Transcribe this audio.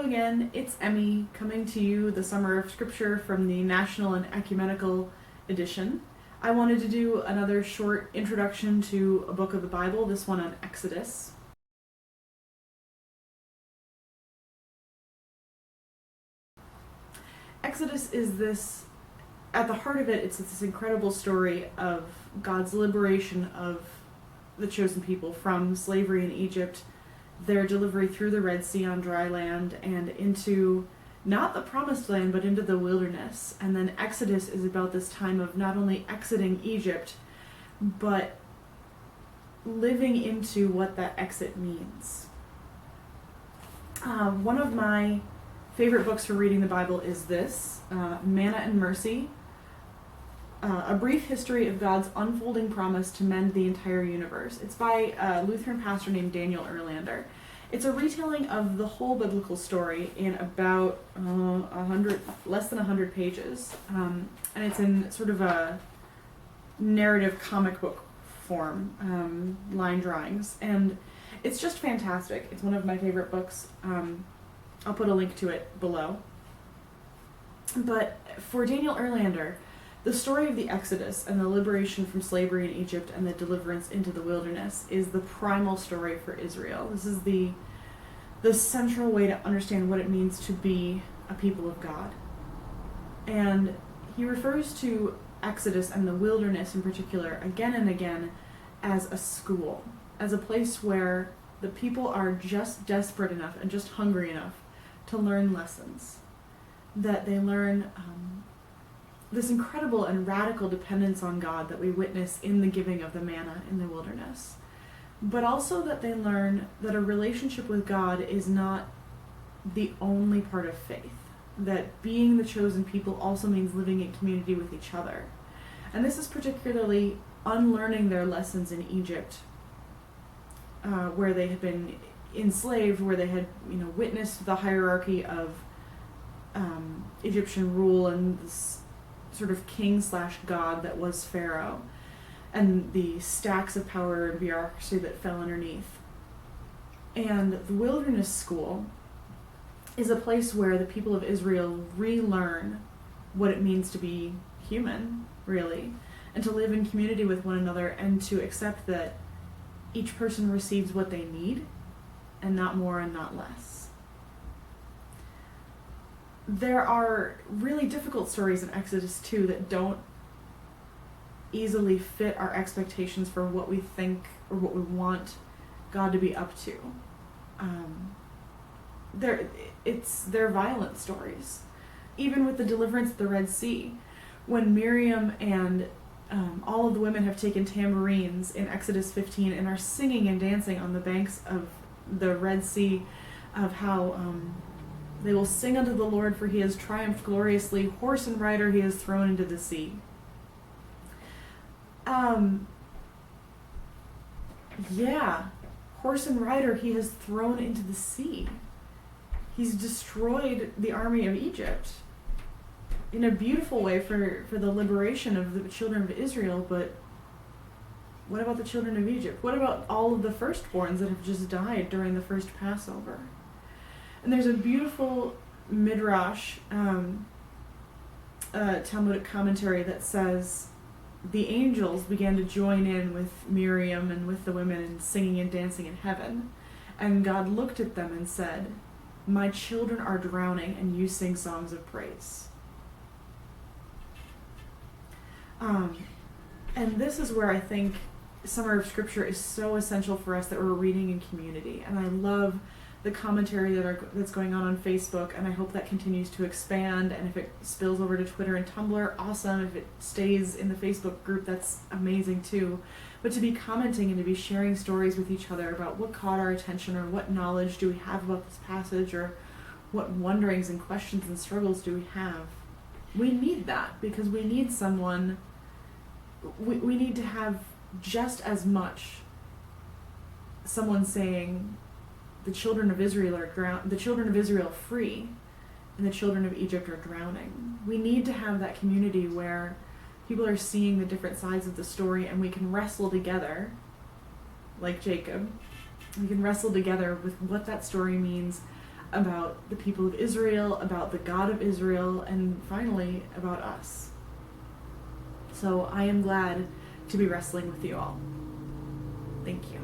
again, it's Emmy coming to you, the Summer of Scripture from the National and Ecumenical Edition. I wanted to do another short introduction to a book of the Bible, this one on Exodus. Exodus is this, at the heart of it, it's this incredible story of God's liberation of the chosen people from slavery in Egypt, their delivery through the Red Sea on dry land, and into not the promised land, but into the wilderness. And then Exodus is about this time of not only exiting Egypt, but living into what that exit means. One of my favorite books for reading the Bible is this, Manna and Mercy, A Brief History of God's Unfolding Promise to Mend the Entire Universe. It's by a Lutheran pastor named Daniel Erlander. It's a retelling of the whole biblical story in about less than 100 pages. And it's in sort of a narrative comic book form, line drawings. And it's just fantastic. It's one of my favorite books. I'll put a link to it below. But for Daniel Erlander, the story of the Exodus and the liberation from slavery in Egypt and the deliverance into the wilderness is the primal story for Israel. This is the central way to understand what it means to be a people of God. And he refers to Exodus and the wilderness in particular again and again as a school, as a place where the people are just desperate enough and just hungry enough to learn lessons, that they learn this incredible and radical dependence on God that we witness in the giving of the manna in the wilderness, but also that they learn that a relationship with God is not the only part of faith, that being the chosen people also means living in community with each other. And this is particularly unlearning their lessons in Egypt, where they had been enslaved, where they had witnessed the hierarchy of Egyptian rule and this sort of king/god that was Pharaoh, and the stacks of power and bureaucracy that fell underneath. And the wilderness school is a place where the people of Israel relearn what it means to be human, really, and to live in community with one another, and to accept that each person receives what they need, and not more and not less. There are really difficult stories in Exodus too that don't easily fit our expectations for what we think or what we want God to be up to. They're violent stories. Even with the deliverance of the Red Sea, when Miriam and all of the women have taken tambourines in Exodus 15 and are singing and dancing on the banks of the Red Sea, of how they will sing unto the Lord, for he has triumphed gloriously, horse and rider he has thrown into the sea. Horse and rider he has thrown into the sea. He's destroyed the army of Egypt in a beautiful way for the liberation of the children of Israel, but what about the children of Egypt? What about all of the firstborns that have just died during the first Passover? And there's a beautiful Midrash, Talmudic commentary that says the angels began to join in with Miriam and with the women in singing and dancing in heaven. And God looked at them and said, "My children are drowning, and you sing songs of praise." And this is where I think Summer of Scripture is so essential for us, that we're reading in community. And I love the commentary that's going on Facebook, and I hope that continues to expand. And if it spills over to Twitter and Tumblr, awesome. If it stays in the Facebook group, that's amazing too. But to be commenting and to be sharing stories with each other about what caught our attention, or what knowledge do we have about this passage, or what wonderings and questions and struggles do we have. We need that, because we need someone, we need to have just as much someone saying the children of Israel are free, and the children of Egypt are drowning. We need to have that community where people are seeing the different sides of the story, and we can wrestle together, like Jacob. We can wrestle together with what that story means about the people of Israel, about the God of Israel, and finally about us. So I am glad to be wrestling with you all. Thank you.